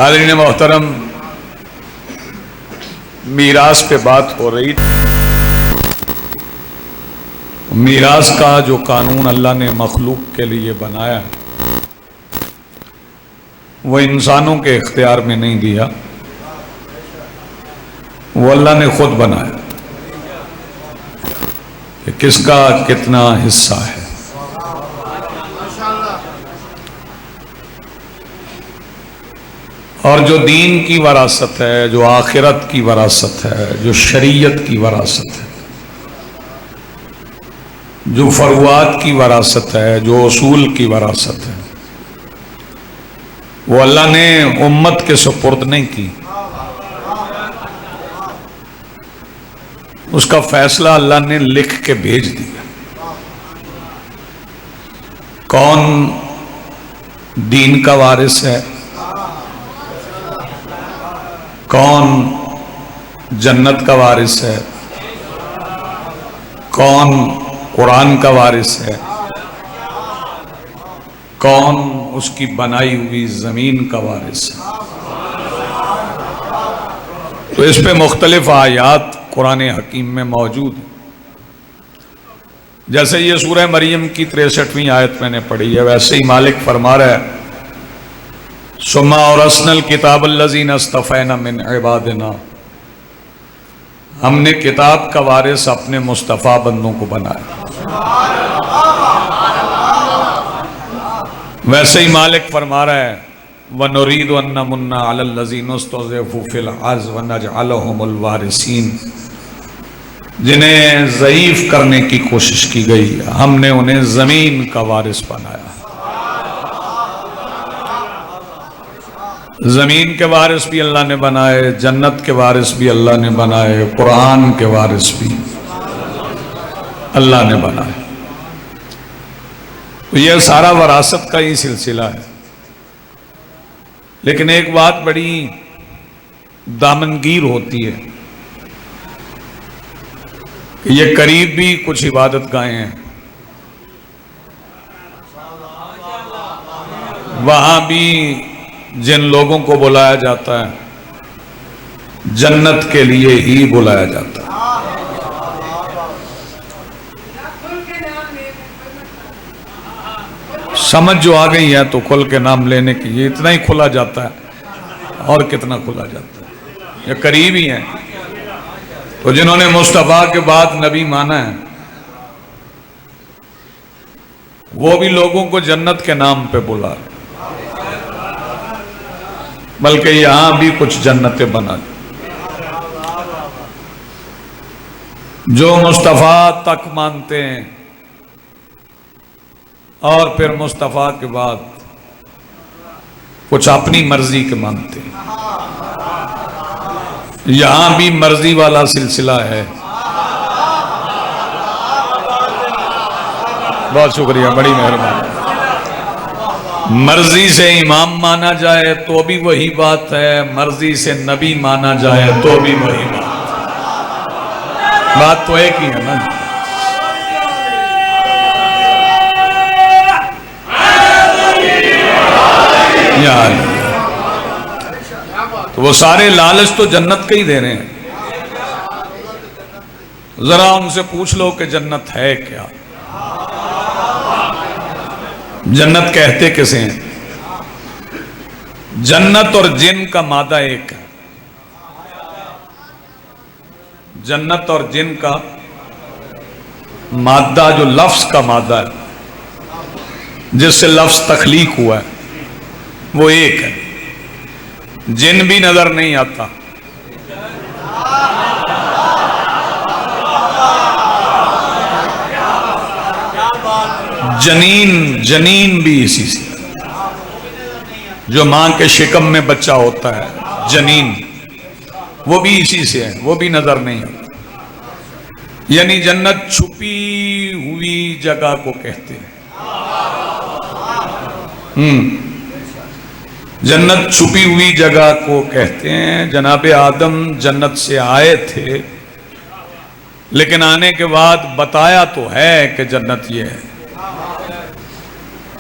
حاضرین محترم، میراث پہ بات ہو رہی۔ میراث کا جو قانون اللہ نے مخلوق کے لیے بنایا وہ انسانوں کے اختیار میں نہیں دیا، وہ اللہ نے خود بنایا کہ کس کا کتنا حصہ ہے۔ اور جو دین کی وراثت ہے، جو آخرت کی وراثت ہے، جو شریعت کی وراثت ہے، جو فروعات کی وراثت ہے، جو اصول کی وراثت ہے، وہ اللہ نے امت کے سپرد نہیں کی۔ اس کا فیصلہ اللہ نے لکھ کے بھیج دیا۔ کون دین کا وارث ہے، کون جنت کا وارث ہے، کون قرآن کا وارث ہے، کون اس کی بنائی ہوئی زمین کا وارث ہے۔ تو اس پہ مختلف آیات قرآن حکیم میں موجود ہیں۔ جیسے یہ سورہ مریم کی 63ویں آیت میں نے پڑھی ہے، ویسے ہی مالک فرما رہا ہے ثم اورثنا الکتاب الذین اصطفینا من عبادنا، ہم نے کتاب کا وارث اپنے مصطفیٰ بندوں کو بنایا۔ ویسے ہی مالک فرما رہا ہے وَنُرِيدُ أَن نَّمُنَّ عَلَى الَّذِينَ اسْتُضْعِفُوا فِي الْأَرْضِ وَنَجْعَلَهُمُ الْوَارِثِينَ، جنہیں ضعیف کرنے کی کوشش کی گئی، ہم نے انہیں زمین کا وارث بنایا۔ زمین کے وارث بھی اللہ نے بنائے، جنت کے وارث بھی اللہ نے بنائے، قرآن کے وارث بھی اللہ نے بنائے۔ یہ سارا وراثت کا ہی سلسلہ ہے۔ لیکن ایک بات بڑی دامنگیر ہوتی ہے کہ یہ قریب بھی کچھ عبادت گاہیں ہیں، وہاں بھی جن لوگوں کو بلایا جاتا ہے جنت کے لیے ہی بلایا جاتا ہے۔ سمجھ جو آ گئی ہے تو کھل کے نام لینے کی، یہ اتنا ہی کھلا جاتا ہے اور کتنا کھلا جاتا ہے، یہ قریب ہی ہیں۔ تو جنہوں نے مصطفیٰ کے بعد نبی مانا ہے وہ بھی لوگوں کو جنت کے نام پہ بلا رہے، بلکہ یہاں بھی کچھ جنتیں بنا دی۔ جو مصطفیٰ تک مانتے ہیں اور پھر مصطفیٰ کے بعد کچھ اپنی مرضی کے مانتے ہیں، یہاں بھی مرضی والا سلسلہ ہے۔ بہت شکریہ، بڑی مہربانی۔ مرضی سے امام مانا جائے تو بھی وہی بات ہے، مرضی سے نبی مانا جائے تو بھی وہی بات تو ایک ہی ہے نا۔ تو وہ سارے لالچ تو جنت کے ہی دے رہے ہیں۔ ذرا ان سے پوچھ لو کہ جنت ہے کیا، جنت کہتے کسے ہیں؟ جنت اور جن کا مادہ ایک ہے، جنت اور جن کا مادہ، جو لفظ کا مادہ ہے جس سے لفظ تخلیق ہوا ہے وہ ایک ہے۔ جن بھی نظر نہیں آتا، جنین بھی اسی سے، جو ماں کے شکم میں بچہ ہوتا ہے جنین، وہ بھی اسی سے ہے، وہ بھی نظر نہیں آتا۔ یعنی جنت چھپی ہوئی جگہ کو کہتے ہیں۔ جنت چھپی ہوئی جگہ کو کہتے ہیں۔ جناب آدم جنت سے آئے تھے، لیکن آنے کے بعد بتایا تو ہے کہ جنت یہ ہے۔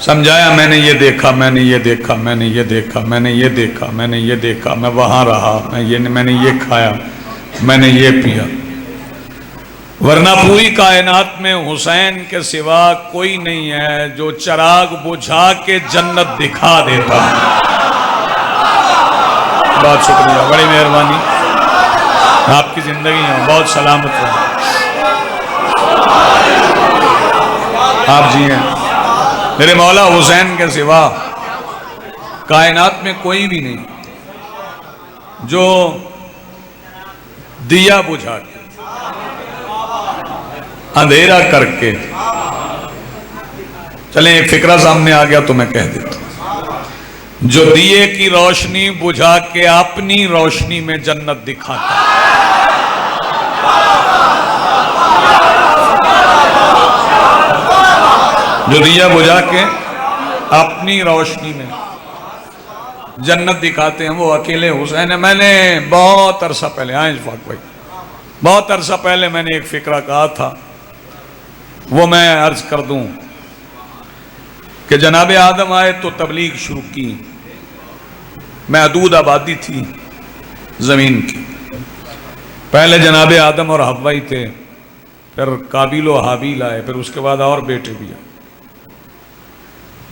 سمجھایا میں نے یہ دیکھا، میں نے یہ دیکھا، میں نے یہ دیکھا، میں نے یہ دیکھا، میں نے یہ دیکھا، میں وہاں رہا، میں نے یہ کھایا، میں نے یہ پیا۔ ورنہ پوری کائنات میں حسین کے سوا کوئی نہیں ہے جو چراغ بجھا کے جنت دکھا دیتا۔ بہت شکریہ، بڑی مہربانی، آپ کی زندگی ہے، بہت سلامت ہے، آپ جی ہیں۔ میرے مولا حسین کے سوا کائنات میں کوئی بھی نہیں جو دیا بجھا کے، اندھیرا کر کے، چلیں ایک فکرہ سامنے آ گیا تو میں کہہ دیتا ہوں، جو دیے کی روشنی بجھا کے اپنی روشنی میں جنت دکھاتا ہے۔ جو دیا بجھا کے اپنی روشنی میں جنت دکھاتے ہیں وہ اکیلے حسین ہیں۔ میں نے بہت عرصہ پہلے، آئیں اشفاق بھائی، بہت عرصہ پہلے میں نے ایک فکرہ کہا تھا، وہ میں عرض کر دوں کہ جناب آدم آئے تو تبلیغ شروع کی، محدود آبادی تھی زمین کی، پہلے جناب آدم اور حوا ہی تھے، پھر قابیل و حابیل آئے، پھر اس کے بعد اور بیٹے بھی آئے،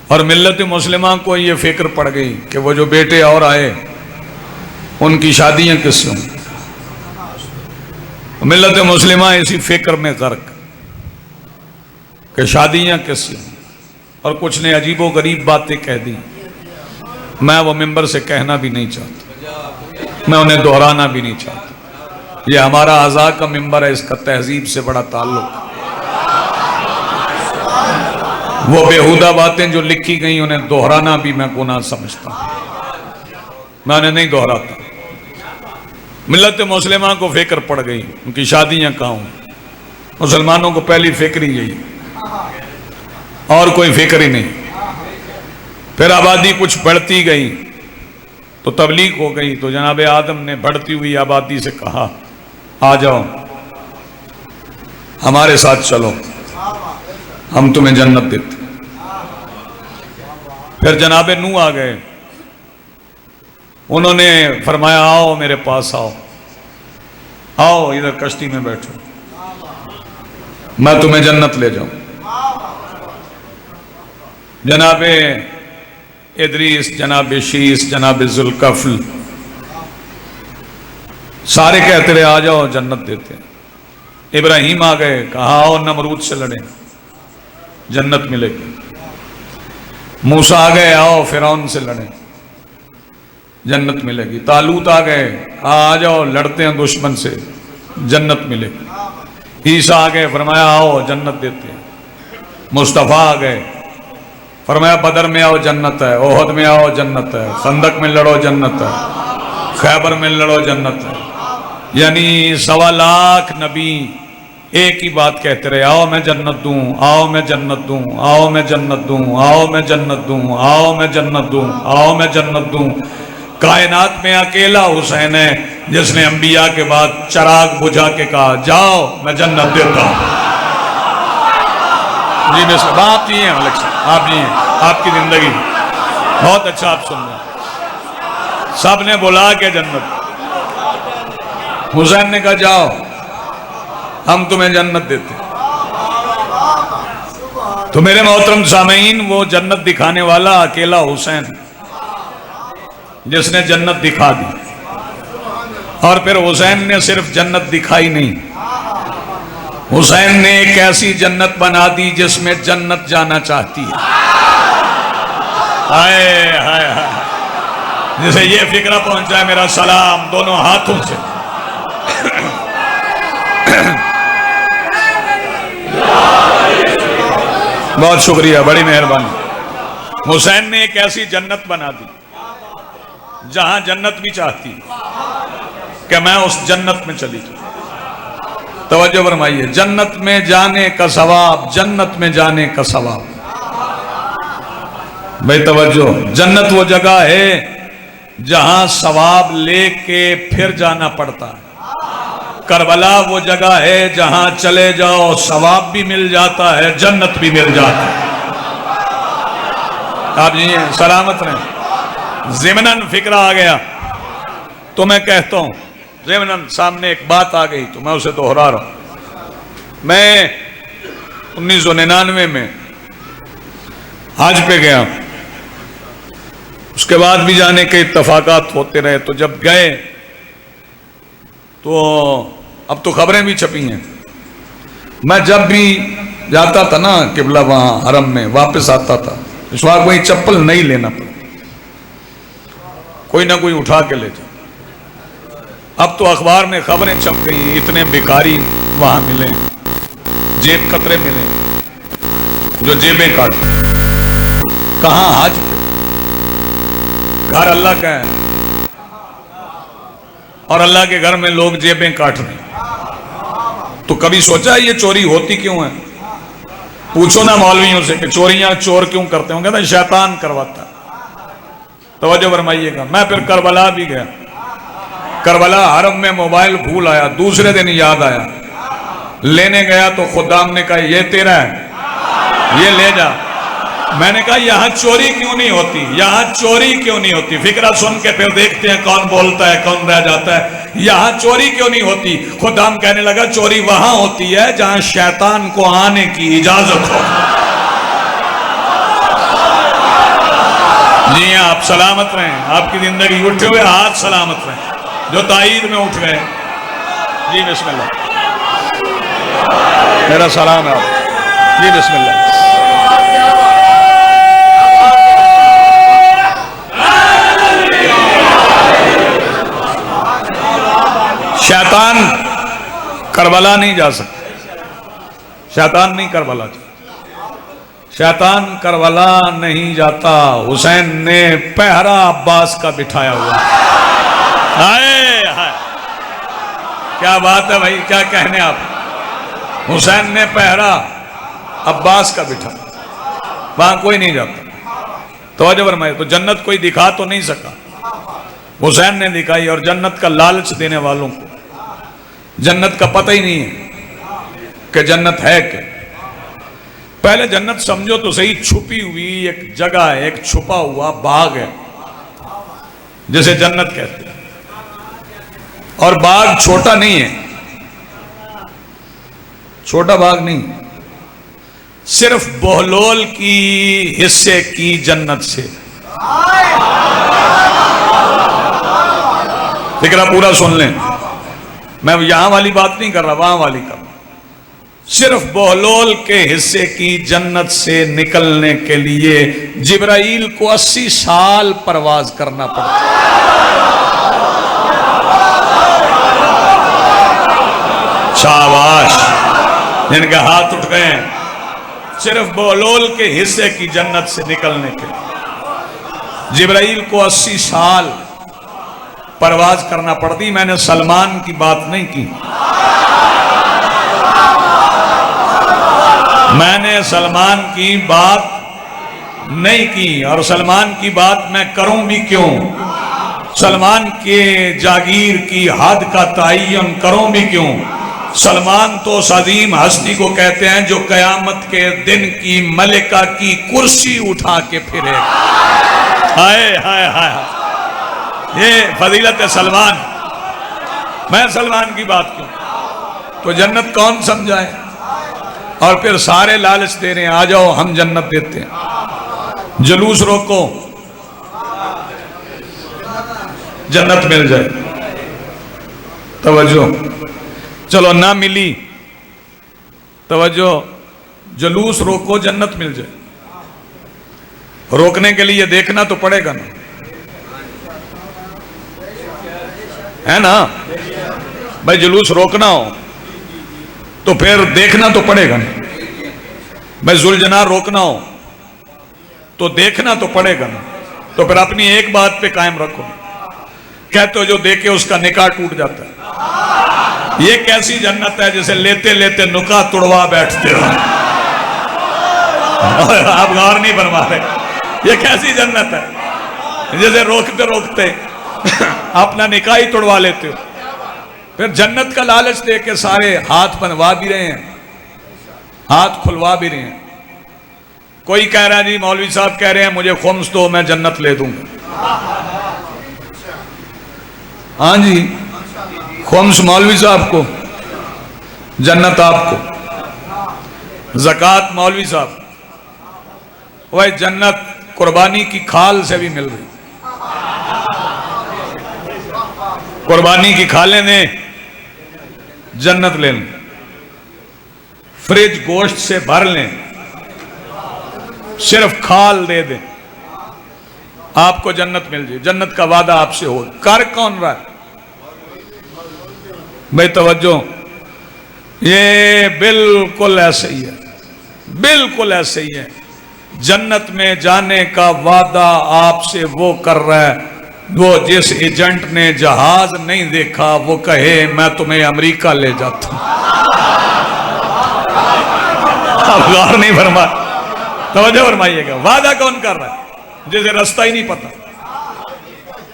اور ملت مسلمہ کو یہ فکر پڑ گئی کہ وہ جو بیٹے اور آئے ان کی شادیاں کس سے ہوں۔ ملت مسلمہ اسی فکر میں غرق کہ شادیاں کس سے ہوں، اور کچھ نے عجیب و غریب باتیں کہہ دی، میں وہ ممبر سے کہنا بھی نہیں چاہتا، میں انہیں دہرانا بھی نہیں چاہتا، یہ ہمارا اعضاء کا ممبر ہے، اس کا تہذیب سے بڑا تعلق ہے۔ وہ بیہودہ باتیں جو لکھی گئیں انہیں دہرانا بھی میں گناہ سمجھتا ہوں، میں انہیں نہیں دہراتا۔ ملت مسلمہ کو فکر پڑ گئی ان کی شادیاں کہاں ہوں، مسلمانوں کو پہلی فکر ہی یہی، اور کوئی فکر ہی نہیں۔ پھر آبادی کچھ بڑھتی گئی تو تبلیغ ہو گئی، تو جناب آدم نے بڑھتی ہوئی آبادی سے کہا آ جاؤ ہمارے ساتھ چلو، ہم تمہیں جنت دیتے۔ پھر جناب نوح آ گئے، انہوں نے فرمایا آؤ میرے پاس آؤ، آؤ ادھر کشتی میں بیٹھو، میں تمہیں جنت لے جاؤں۔ جناب ادریس، جناب شیس، جناب ذوالکفل سارے کہتے رہے آ جاؤ جنت دیتے ہیں۔ ابراہیم آ گئے، کہا آؤ نمرود سے لڑیں، جنت ملے گی۔ موسیٰ آ گئے، آؤ فرعون سے لڑیں، جنت ملے گی۔ طالوت آ گئے، آ جاؤ لڑتے ہیں دشمن سے، جنت ملے گی۔ عیسیٰ آ گئے، فرمایا آؤ جنت دیتے ہیں۔ مصطفیٰ آ گئے، فرمایا بدر میں آؤ جنت ہے، احد میں آؤ جنت ہے، خندق میں لڑو جنت ہے، خیبر میں لڑو جنت ہے۔ یعنی 1.25 لاکھ نبی ایک ہی بات کہتے رہے، آؤ میں جنت دوں، آؤ میں جنت دوں، آؤ میں جنت دوں، آؤ میں جنت دوں، آؤ میں جنت دوں، آؤ میں جنت دوں۔ کائنات میں اکیلا حسین ہے جس نے انبیاء کے بعد چراغ بجھا کے کہا جاؤ میں جنت دیتا ہوں۔ جی بس آپ جی ہیں ملک صاحب، آپ جی ہیں، آپ کی زندگی بہت اچھا، آپ سن رہے ہیں، سب نے بلا کے جنت، حسین نے کہا جاؤ ہم تمہیں جنت دیتے۔ تو میرے محترم سامعین، وہ جنت دکھانے والا اکیلا حسین جس نے جنت دکھا دی، اور پھر حسین نے صرف جنت دکھائی نہیں، حسین نے ایک ایسی جنت بنا دی جس میں جنت جانا چاہتی ہے۔ ہائے ہائے ہائے، جسے یہ فکرہ پہنچا ہے میرا سلام دونوں ہاتھوں سے۔ بہت شکریہ، بڑی مہربانی۔ حسین نے ایک ایسی جنت بنا دی جہاں جنت بھی چاہتی کہ میں اس جنت میں چلی جاؤں۔ توجہ فرمائیے، جنت میں جانے کا ثواب، جنت میں جانے کا ثواب۔ بھائی توجہ، جنت وہ جگہ ہے جہاں ثواب لے کے پھر جانا پڑتا ہے۔ کربلا وہ جگہ ہے جہاں چلے جاؤ ثواب بھی مل جاتا ہے، جنت بھی مل جاتا ہے۔ آپ جی سلامت رہیں. ضمناً فکرہ آ گیا تو میں کہتا ہوں، ضمناً سامنے ایک بات آ گئی تو میں اسے دہرا رہا ہوں. میں 1999 میں حج پہ گیا، اس کے بعد بھی جانے کے اتفاقات ہوتے رہے. تو جب گئے تو اب تو خبریں بھی چھپی ہیں. میں جب بھی جاتا تھا نا قبلہ وہاں حرم میں، واپس آتا تھا اس وقت وہی چپل نہیں لینا پڑتا، کوئی نہ کوئی اٹھا کے لے جائے. اب تو اخبار میں خبریں چھپ گئی، اتنے بیکاری وہاں ملے، جیب قطرے ملے جو جیبیں کاٹ. کہاں؟ حج پہ. گھر اللہ کا ہے اور اللہ کے گھر میں لوگ جیبیں کاٹ رہے ہیں. تو کبھی سوچا یہ چوری ہوتی کیوں ہے؟ پوچھو نا مولویوں سے کہ چوریاں چور کیوں کرتے ہوں؟ کہتے ہیں شیطان کرواتا. توجہ فرمائیے گا. میں پھر کربلا بھی گیا. کربلا حرم میں موبائل بھول آیا، دوسرے دن یاد آیا، لینے گیا تو خدام نے کہا یہ تیرا ہے، یہ لے جا. میں نے کہا یہاں چوری کیوں نہیں ہوتی؟ یہاں چوری کیوں نہیں ہوتی؟ فکرہ سن کے پھر دیکھتے ہیں کون بولتا ہے کون رہ جاتا ہے. یہاں چوری کیوں نہیں ہوتی؟ خدام کہنے لگا چوری وہاں ہوتی ہے جہاں شیطان کو آنے کی اجازت ہو. جی ہاں، آپ سلامت رہیں. آپ کی زندگی اٹھے ہوئے ہاتھ سلامت رہیں جو تائید میں اٹھ گئے. جی بسم اللہ. میرا سلام ہے آپ. جی بسم اللہ. شیطان کربلا نہیں جا سکتا. شیطان نہیں کربلا جاتا. شیطان کربلا نہیں جاتا. حسین نے پہرا عباس کا بٹھایا ہوا. ہائے ہائے کیا بات ہے بھائی، کیا کہنے آپ. حسین نے پہرا عباس کا بٹھا، وہاں کوئی نہیں جاتا. توجہ فرمائے. تو جنت کوئی دکھا تو نہیں سکا، حسین نے دکھائی. اور جنت کا لالچ دینے والوں کو جنت کا پتہ ہی نہیں ہے کہ جنت ہے کہ. پہلے جنت سمجھو تو صحیح چھپی ہوئی ایک جگہ ہے، ایک چھپا ہوا باغ ہے جسے جنت کہتے ہیں. اور باغ چھوٹا نہیں ہے، چھوٹا باغ نہیں، صرف بہلول کی حصے کی جنت سے. فکرہ پورا سن لیں. میں یہاں والی بات نہیں کر رہا، وہاں والی کر رہا. صرف بہلول کے حصے کی جنت سے نکلنے کے لیے جبرائیل کو 80 سال پرواز کرنا پڑتا. شاباش جن کے ہاتھ اٹھ گئے ہیں. صرف بہلول کے حصے کی جنت سے نکلنے کے لیے جبرائیل کو 80 سال پرواز کرنا پڑتی. میں نے سلمان کی بات نہیں کی، میں نے سلمان کی بات نہیں کی. اور سلمان کی بات میں کروں بھی کیوں؟ سلمان کے جاگیر کی حد کا تعین کروں بھی کیوں؟ سلمان تو اس عظیم ہستی کو کہتے ہیں جو قیامت کے دن کی ملکہ کی کرسی اٹھا کے پھرے. ہائے ہائے ہائے، یہ فضیلت سلمان. میں سلمان کی بات کیوں؟ تو جنت کون سمجھائے؟ اور پھر سارے لالچ دے رہے ہیں آ جاؤ ہم جنت دیتے ہیں. جلوس روکو جنت مل جائے. توجہ. چلو نہ ملی، توجہ. جلوس روکو جنت مل جائے. روکنے کے لیے دیکھنا تو پڑے گا نا، ہے نا بھائی. جلوس روکنا ہو تو پھر دیکھنا تو پڑے گا نا بھائی. ذوالجناح روکنا ہو تو دیکھنا تو پڑے گا نا. تو پھر اپنی ایک بات پہ قائم رکھو. کہتے ہو جو دیکھے اس کا نکاح ٹوٹ جاتا ہے. یہ کیسی جنت ہے جسے لیتے لیتے نکاح توڑوا بیٹھتے ہو. آپ غور نہیں فرما رہے. یہ کیسی جنت ہے جسے روکتے روکتے اپنا نکاح ہی توڑوا لیتے ہو. پھر جنت کا لالچ دے کے سارے ہاتھ بنوا بھی رہے ہیں، ہاتھ کھلوا بھی رہے ہیں. کوئی کہہ رہا ہے جی مولوی صاحب کہہ رہے ہیں مجھے خمس دو میں جنت لے دوں گا. ہاں جی خمس مولوی صاحب کو، جنت آپ کو. زکوٰۃ مولوی صاحب، وہ جنت قربانی کی کھال سے بھی مل رہی. قربانی کی کھالیں دیں جنت لے لیں، فریج گوشت سے بھر لیں، صرف کھال دے دیں، آپ کو جنت مل جائے. جنت کا وعدہ آپ سے ہو. کر کون رہا ہے بھائی؟ توجہ، یہ بالکل ایسے ہی ہے، بالکل ایسے ہی ہے. جنت میں جانے کا وعدہ آپ سے وہ کر رہا ہے وہ جس ایجنٹ نے جہاز نہیں دیکھا وہ کہے میں تمہیں امریکہ لے جاتا ہوں. آپ غور نہیں فرما، توجہ فرمائیے گا. وعدہ کون کر رہا ہے؟ جسے رستہ ہی نہیں پتا.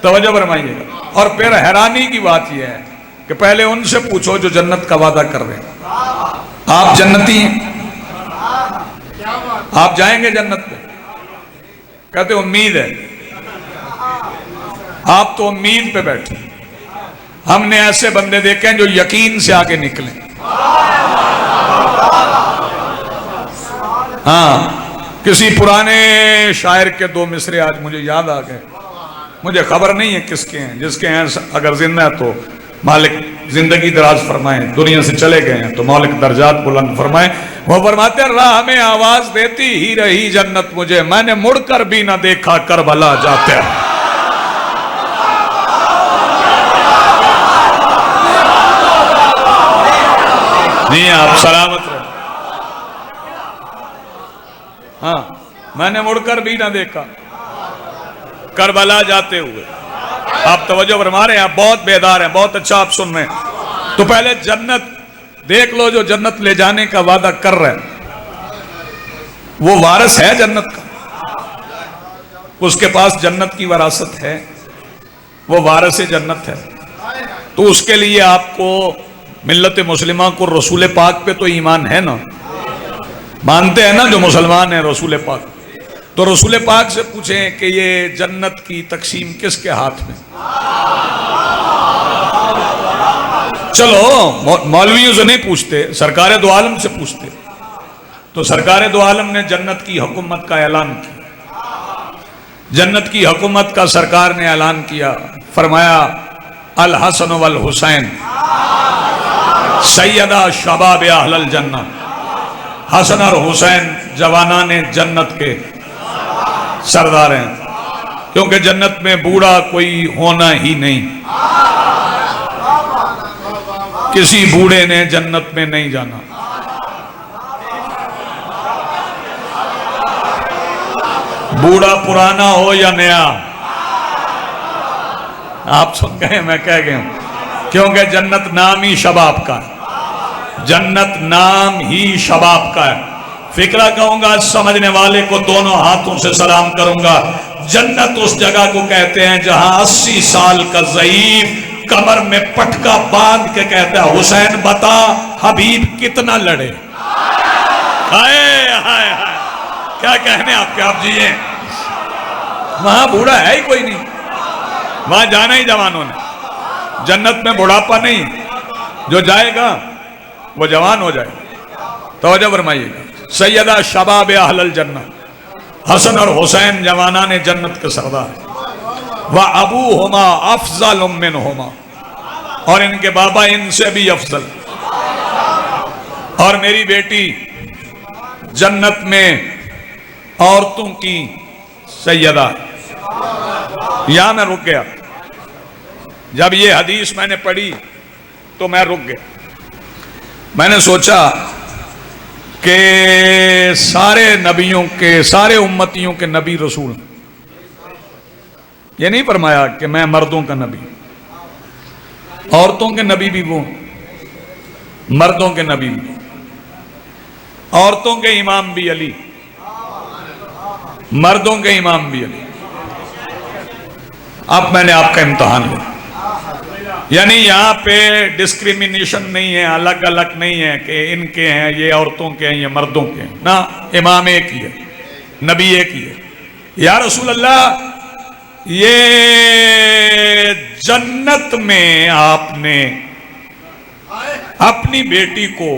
توجہ فرمائیے گا. اور پھر حیرانی کی بات یہ ہے کہ پہلے ان سے پوچھو جو جنت کا وعدہ کر رہے ہیں. آپ جنتی ہیں؟ آپ جائیں گے جنت پہ؟ کہتے امید ہے. آپ تو امید پہ بیٹھے. ہم نے ایسے بندے دیکھے ہیں جو یقین سے آگے نکلیں. ہاں کسی پرانے شاعر کے دو مصرے آج مجھے یاد آ گئے. مجھے خبر نہیں ہے کس کے ہیں، جس کے ہیں اگر زندہ ہے تو مالک زندگی دراز فرمائیں، دنیا سے چلے گئے ہیں تو مالک درجات بلند فرمائیں. وہ فرماتے ہیں راہ میں آواز دیتی ہی رہی جنت مجھے، میں نے مڑ کر بھی نہ دیکھا کربلا جاتے. نہیں آپ سلامت رہے. ہاں میں نے مڑ کر بھی نہ دیکھا کربلا جاتے ہوئے. آپ توجہ فرما رہے ہیں، آپ بہت بیدار ہیں، بہت اچھا آپ سن رہے ہیں. تو پہلے جنت دیکھ لو. جو جنت لے جانے کا وعدہ کر رہے ہیں وہ وارث ہے جنت کا، اس کے پاس جنت کی وراثت ہے، وہ وارث جنت ہے. تو اس کے لیے آپ کو ملت مسلمہ کو رسول پاک پہ تو ایمان ہے نا، مانتے ہیں نا جو مسلمان ہیں رسول پاک. تو رسول پاک سے پوچھیں کہ یہ جنت کی تقسیم کس کے ہاتھ میں؟ چلو مولویوں سے نہیں پوچھتے، سرکار دو عالم سے پوچھتے. تو سرکار دو عالم نے جنت کی حکومت کا اعلان کیا. جنت کی حکومت کا سرکار نے اعلان کیا. فرمایا الحسن والحسین سیدہ شباب اہل الجنہ. حسن اور حسین جوانان جنت کے سردار ہیں، کیونکہ جنت میں بوڑھا کوئی ہونا ہی نہیں. کسی بوڑھے نے جنت میں نہیں جانا. بوڑھا پرانا ہو یا نیا. آپ سن گئے، میں کہہ گیا ہوں، کیونکہ جنت نام ہی شباب کا ہے. جنت نام ہی شباب کا ہے. فکرہ کہوں گا سمجھنے والے کو دونوں ہاتھوں سے سلام کروں گا. جنت اس جگہ کو کہتے ہیں جہاں 80 سال کا ضعیف کمر میں پٹکا باندھ کے کہتا ہے حسین بتا حبیب کتنا لڑے. ہائے ہائے ہائے کیا کہنے آپ کے، آپ جیئے. وہاں بوڑھا ہے ہی کوئی نہیں، وہاں جانا ہی جوانوں نے. جنت میں بڑھاپا نہیں، جو جائے گا وہ جوان ہو جائے. توجہ فرمائیے گا. سیدہ شباب اہل الجنہ، حسن اور حسین جوانان جنت کے سردار. وَأَبُوهُمَا أَفْضَلٌ مِّنْهُمَا، اور ان کے بابا ان سے بھی افضل. اور میری بیٹی جنت میں عورتوں کی سیدہ. یہاں میں رک گیا. جب یہ حدیث میں نے پڑھی تو میں رک گیا. میں نے سوچا کہ سارے نبیوں کے، سارے امتیوں کے نبی رسول. یہ نہیں فرمایا کہ میں مردوں کا نبی. عورتوں کے نبی بھی وہ، مردوں کے نبی بھی. عورتوں کے امام بھی علی، مردوں کے امام بھی علی. اب میں نے آپ کا امتحان لیا. یعنی یہاں پہ ڈسکریمنیشن نہیں ہے، الگ الگ نہیں ہے کہ ان کے ہیں یہ عورتوں کے ہیں یہ مردوں کے ہیں. نا، امام ایک ہی ہے. نبی ایک ہی ہے. یا رسول اللہ یہ جنت میں آپ نے اپنی بیٹی کو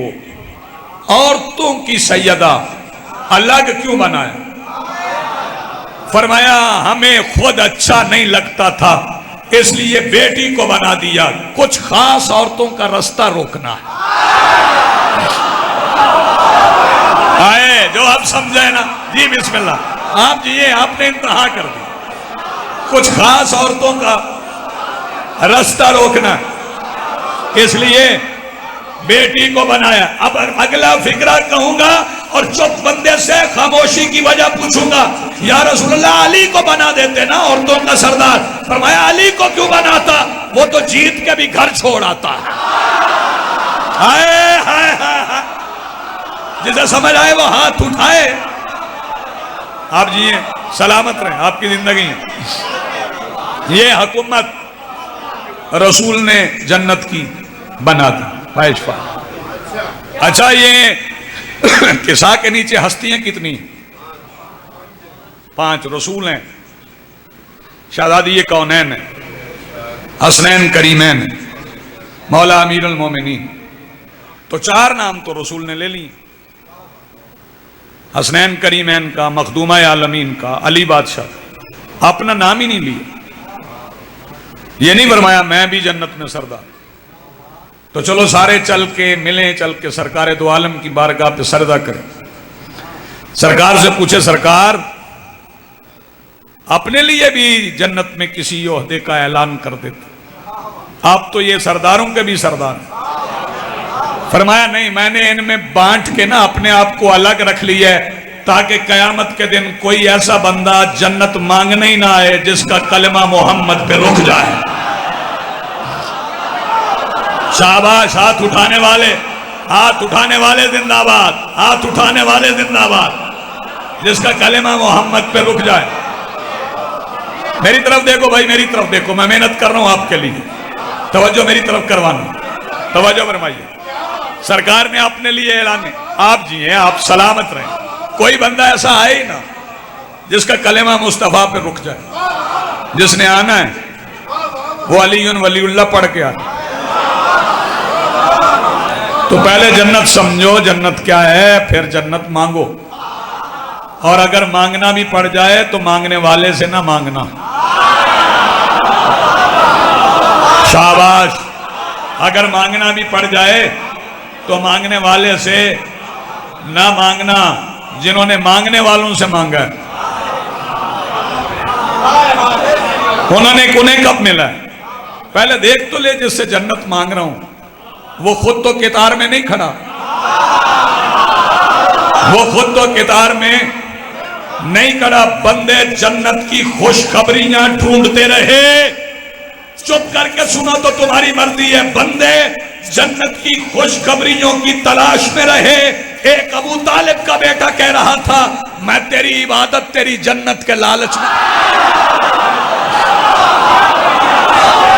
عورتوں کی سیدہ الگ کیوں بنایا؟ فرمایا ہمیں خود اچھا نہیں لگتا تھا اس لیے بیٹی کو بنا دیا. کچھ خاص عورتوں کا رستہ روکنا ہے. آئے جو آپ سمجھے نا جی بسم اللہ. آپ جی آپ نے انتہا کر دی. کچھ خاص عورتوں کا رستہ روکنا اس لیے بیٹی کو بنایا. اب اگلا فکرہ کہوں گا اور چپ بندے سے خاموشی کی وجہ پوچھوں گا. یا رسول اللہ علی کو بنا دیتے نا عورتوں کا سردار. فرمایا علی کو کیوں بناتا؟ وہ تو جیت کے بھی گھر چھوڑ آتا ہے. ہائے ہائے ہائے. جسے سمجھ آئے وہ ہاتھ اٹھائے. آپ جی سلامت رہیں آپ کی زندگی ہے. یہ حکومت رسول نے جنت کی بنا دی. اچھا یہ کسا کے نیچے ہستیاں کتنی؟ 5 رسول ہیں. شہزادی کونین ہیں، حسنین کریمین ہیں، مولا امیر المومنین. تو 4 نام تو رسول نے لے لی. حسنین کریمین کا، مخدومہ عالمین کا، علی بادشاہ. اپنا نام ہی نہیں لیا. یہ نہیں فرمایا میں بھی جنت میں سردار. تو چلو سارے چل کے ملیں، چل کے سرکار دو عالم کی بارگاہ پہ سردا کریں. سرکار سے پوچھے سرکار اپنے لیے بھی جنت میں کسی عہدے کا اعلان کر دیتے، آپ تو یہ سرداروں کے بھی سردار ہیں. فرمایا نہیں، میں نے ان میں بانٹ کے نا اپنے آپ کو الگ رکھ لیا ہے تاکہ قیامت کے دن کوئی ایسا بندہ جنت مانگنے ہی نہ آئے جس کا کلمہ محمد پہ رک جائے. شاباش. ہاتھ اٹھانے والے، ہاتھ اٹھانے والے زندہ باد، ہاتھ اٹھانے والے زندہ باد. جس کا کلمہ محمد پہ رک جائے. میری طرف دیکھو بھائی، میری طرف دیکھو. میں محنت کر رہا ہوں آپ کے لیے. توجہ میری طرف کروانا. توجہ فرمائیے. سرکار نے اپنے لیے اعلان ہے. آپ جی ہیں، آپ سلامت رہیں. کوئی بندہ ایسا آئے ہی نہ جس کا کلمہ مصطفیٰ پہ رک جائے. جس نے آنا ہے وہ علی ولی اللہ پڑھ کے آنا. تو پہلے جنت سمجھو جنت کیا ہے، پھر جنت مانگو. اور اگر مانگنا بھی پڑ جائے تو مانگنے والے سے نہ مانگنا. شاباش. اگر مانگنا بھی پڑ جائے تو مانگنے والے سے نہ مانگنا جنہوں نے مانگنے والوں سے مانگا ہے. انہیں کب ملا ہے؟ پہلے دیکھ تو لے جس سے جنت مانگ رہا ہوں وہ خود تو قطار میں نہیں کھڑا. وہ خود تو قطار میں نہیں کھڑا. بندے جنت کی خوشخبریاں ڈھونڈتے رہے. چپ کر کے سنا تو تمہاری مرضی ہے. بندے جنت کی خوشخبریوں کی تلاش میں رہے. ایک ابو طالب کا بیٹا کہہ رہا تھا میں تیری عبادت تیری جنت کے لالچ میں.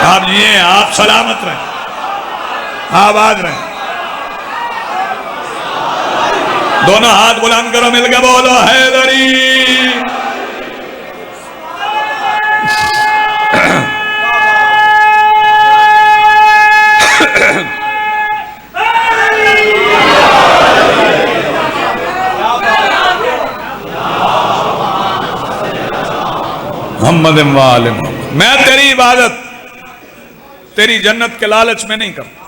آپ یہ آپ سلامت رہیں، آباد رہیں. دونوں ہاتھ بلند کرو، مل کے بولو حیدری. محمد وآل محمد. میں تیری عبادت تیری جنت کے لالچ میں نہیں کرتا،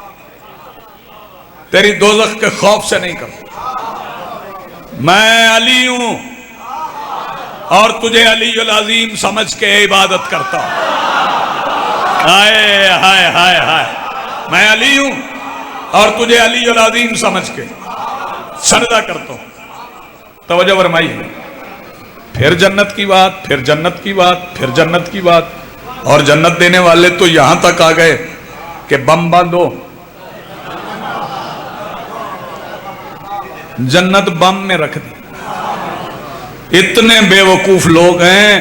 تیری دوزخ کے خوف سے نہیں کرتا. میں علی ہوں اور تجھے علی العظیم سمجھ کے عبادت کرتا ہوں. ہائے ہائے ہائے ہائے. میں علی ہوں اور تجھے علی العظیم سمجھ کے سجدہ کرتا ہوں. توجہ فرمائیے. پھر جنت کی بات، پھر جنت کی بات، پھر جنت کی بات. اور جنت دینے والے تو یہاں تک آ گئے کہ بم باندھو. جنت بم میں رکھ دی. اتنے بے وقوف لوگ ہیں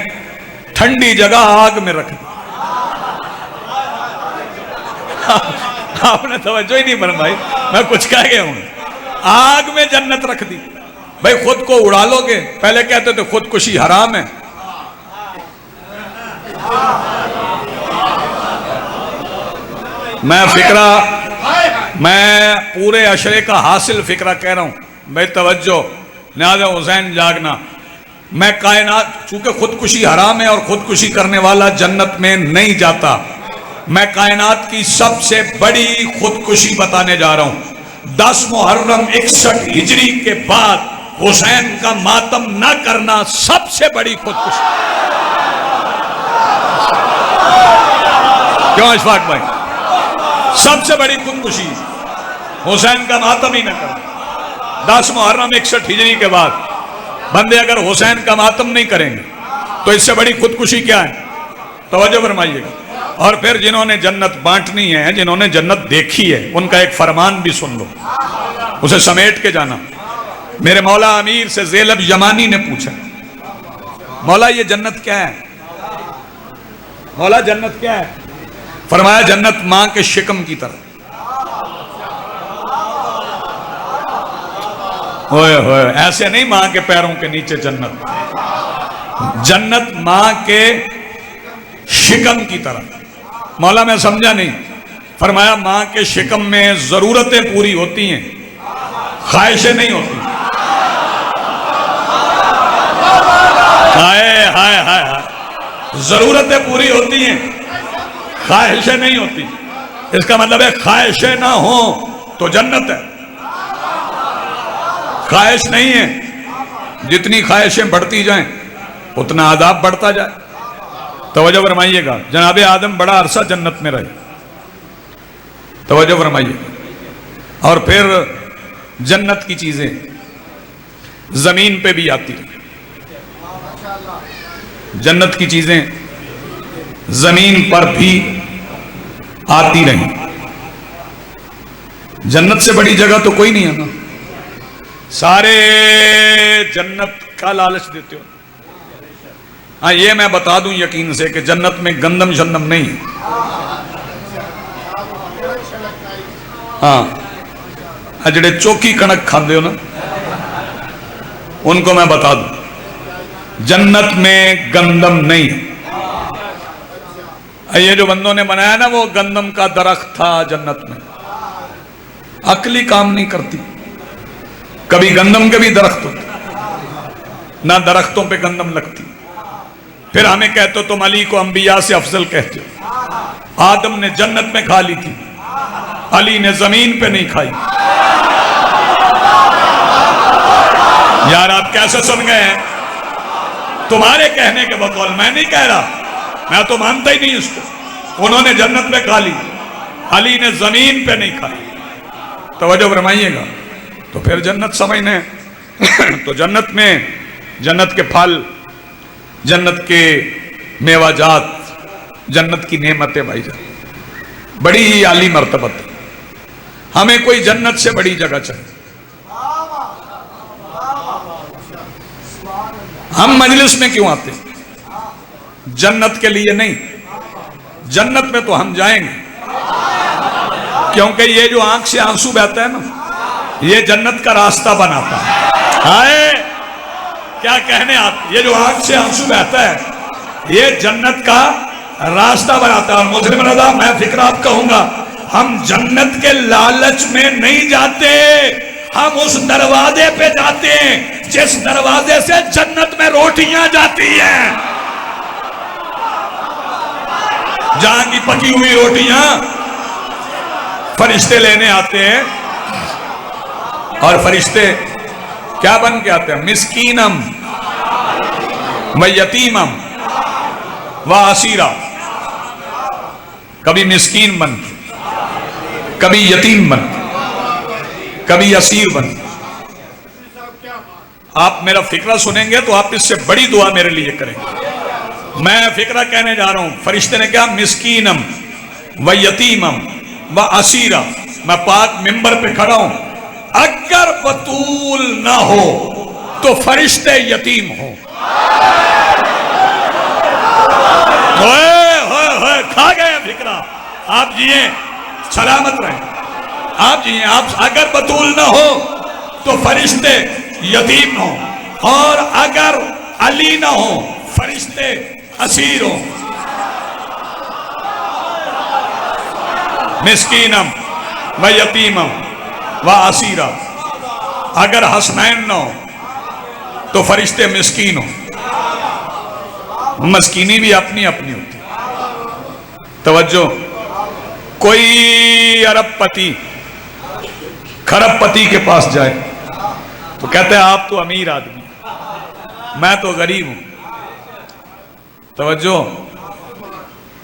ٹھنڈی جگہ آگ میں رکھ دی. آپ نے توجہ ہی نہیں فرمائی، میں کچھ کہہ گیا ہوں. آگ میں جنت رکھ دی. بھائی خود کو اڑا لو گے، پہلے کہتے تھے خودکشی حرام ہے. میں پورے عشرے کا حاصل فکرہ کہہ رہا ہوں. بھائی توجہ، لہذا حسین جاگنا. میں کائنات، چونکہ خودکشی حرام ہے اور خودکشی کرنے والا جنت میں نہیں جاتا، میں کائنات کی سب سے بڑی خودکشی بتانے جا رہا ہوں. 10 محرم 61 ہجری کے بعد حسین کا ماتم نہ کرنا سب سے بڑی خودکشی. کیوں اشفاق بھائی؟ سب سے بڑی خودکشی حسین کا ماتم ہی نہ کرنا. 10 محرم 61 ہجری کے بعد بندے اگر حسین کا ماتم نہیں کریں گے تو اس سے بڑی خودکشی کیا ہے؟ توجہ فرمائیے گا. اور پھر جنہوں نے جنت بانٹنی ہے، جنہوں نے جنت دیکھی ہے، ان کا ایک فرمان بھی سن لو، اسے سمیٹ کے جانا. میرے مولا امیر سے زینب یمانی نے پوچھا، مولا یہ جنت کیا ہے؟ مولا جنت کیا ہے؟ فرمایا جنت ماں کے شکم کی طرح. ہوئے ہوئے، ایسے نہیں ماں کے پیروں کے نیچے جنت، جنت ماں کے شکم کی طرح. مولا میں سمجھا نہیں. فرمایا ماں کے شکم میں ضرورتیں پوری ہوتی ہیں، خواہشیں نہیں ہوتی. ہائے ہائے ہائے ہائے، ضرورتیں پوری ہوتی ہیں، خواہشیں نہیں ہوتی. اس کا مطلب ہے خواہشیں نہ ہوں تو جنت ہے. خواہش نہیں ہے، جتنی خواہشیں بڑھتی جائیں اتنا عذاب بڑھتا جائے. توجہ فرمائیے گا. جناب آدم بڑا عرصہ جنت میں رہے. توجہ فرمائیے. اور پھر جنت کی چیزیں زمین پہ بھی آتی ہیں. جنت کی چیزیں زمین پر بھی آتی رہیں. جنت سے بڑی جگہ تو کوئی نہیں ہے نا. سارے جنت کا لالچ دیتے ہو. ہاں یہ میں بتا دوں یقین سے کہ جنت میں گندم شندم نہیں ہے. ہاں جڑے چوکی کنک کھاندے ہو نا ان کو میں بتا دوں جنت میں گندم نہیں ہے. یہ جو بندوں نے بنایا نا وہ گندم کا درخت تھا جنت میں، عقلی کام نہیں کرتی. کبھی گندم کے بھی درخت ہوتے نہ درختوں پہ گندم لگتی. پھر ہمیں کہتے ہو تم علی کو انبیاء سے افضل کہتے ہو. آدم نے جنت میں کھا لی تھی، علی نے زمین پہ نہیں کھائی. یار آپ کیسے سن گئے ہیں؟ تمہارے کہنے کے بقول، میں نہیں کہہ رہا، میں تو مانتا ہی نہیں اس کو. انہوں نے جنت میں کھا لی، علی نے زمین پہ نہیں کھائی. توجہ فرمائیے گا. تو پھر جنت سمجھنے تو جنت میں جنت کے پھل، جنت کے میوہ جات، جنت کی نعمتیں بھائی جان بڑی ہی عالی مرتبت. ہمیں کوئی جنت سے بڑی جگہ چاہیے. ہم مجلس میں کیوں آتے ہیں؟ جنت کے لیے نہیں. جنت میں تو ہم جائیں گے کیونکہ یہ جو آنکھ سے آنسو بہتا ہے نا یہ جنت کا راستہ بناتا ہے. ہائے کیا کہنے آپ، یہ جو آنکھ سے آنسو بہتا ہے یہ جنت کا راستہ بناتا ہے. اور مسلم رضا میں فکر آپ کہوں گا، ہم جنت کے لالچ میں نہیں جاتے، ہم اس دروازے پہ جاتے ہیں جس دروازے سے جنت میں روٹیاں جاتی ہیں. جہاں کی پکی ہوئی روٹیاں فرشتے لینے آتے ہیں. اور فرشتے کیا بن کے آتے ہیں؟ مسکینم و یتیمم و اسیرا. کبھی مسکین بن کے، کبھی یتیم بن کے، کبھی اسیر بن کے. آپ میرا فکرہ سنیں گے تو آپ اس سے بڑی دعا میرے لیے کریں گے. میں فکرہ کہنے جا رہا ہوں. فرشتے نے کہا مسکینم و یتیمم و اسیرا. میں پاک ممبر پہ کھڑا ہوں. اگر بطول نہ ہو تو فرشتے یتیم ہو. کھا گئے فکرہ. آپ جیئیں سلامت رہیں. آپ جیئیں. آپ اگر بطول نہ ہو تو فرشتے یتیم ہوں، اور اگر علی نہ ہوں فرشتے اسیر ہوں. مسکینم و یتیمم و اسیرا. اگر حسنین نہ ہوں تو فرشتے مسکین ہوں. مسکینی بھی اپنی اپنی ہوتی. توجہ، کوئی ارب پتی کھرب پتی کے پاس جائے تو کہتے ہیں آپ تو امیر آدمی، میں تو غریب ہوں. توجہ،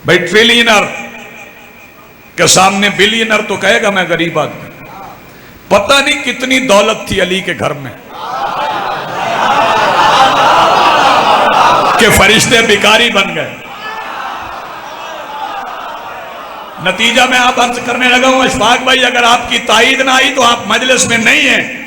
بھائی ٹریلینر کے سامنے بلینر تو کہے گا میں غریب آدمی. پتہ نہیں کتنی دولت تھی علی کے گھر میں کہ فرشتے بھکاری بن گئے. نتیجہ میں آپ عرض کرنے لگا ہوں اشفاق بھائی، اگر آپ کی تائید نہ آئی تو آپ مجلس میں نہیں ہیں.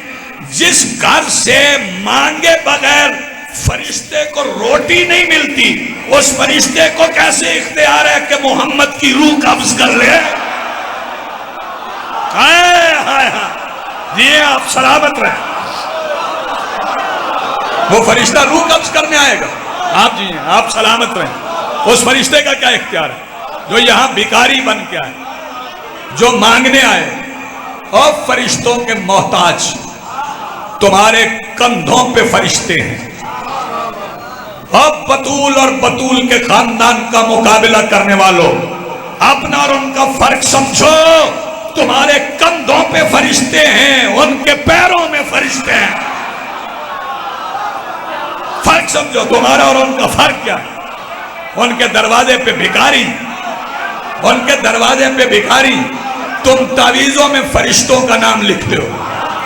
جس گھر سے مانگے بغیر فرشتے کو روٹی نہیں ملتی، اس فرشتے کو کیسے اختیار ہے کہ محمد کی روح قبض کر لے؟ جی آپ سلامت رہیں. وہ فرشتہ روح قبض کرنے آئے گا. آپ جی ہیں، آپ سلامت رہیں. اس فرشتے کا کیا اختیار ہے جو یہاں بھکاری بن کے آئے، جو مانگنے آئے؟ اور فرشتوں کے محتاج تمہارے کندھوں پہ فرشتے ہیں. اب بطول اور بطول کے خاندان کا مقابلہ کرنے والوں، اپنا اور ان کا فرق سمجھو. تمہارے کندھوں پہ فرشتے ہیں، ان کے پیروں میں فرشتے ہیں. فرق سمجھو تمہارا اور ان کا فرق کیا ہے. ان کے دروازے پہ بھکاری، ان کے دروازے پہ بھکاری. تم تعویذوں میں فرشتوں کا نام لکھتے ہو،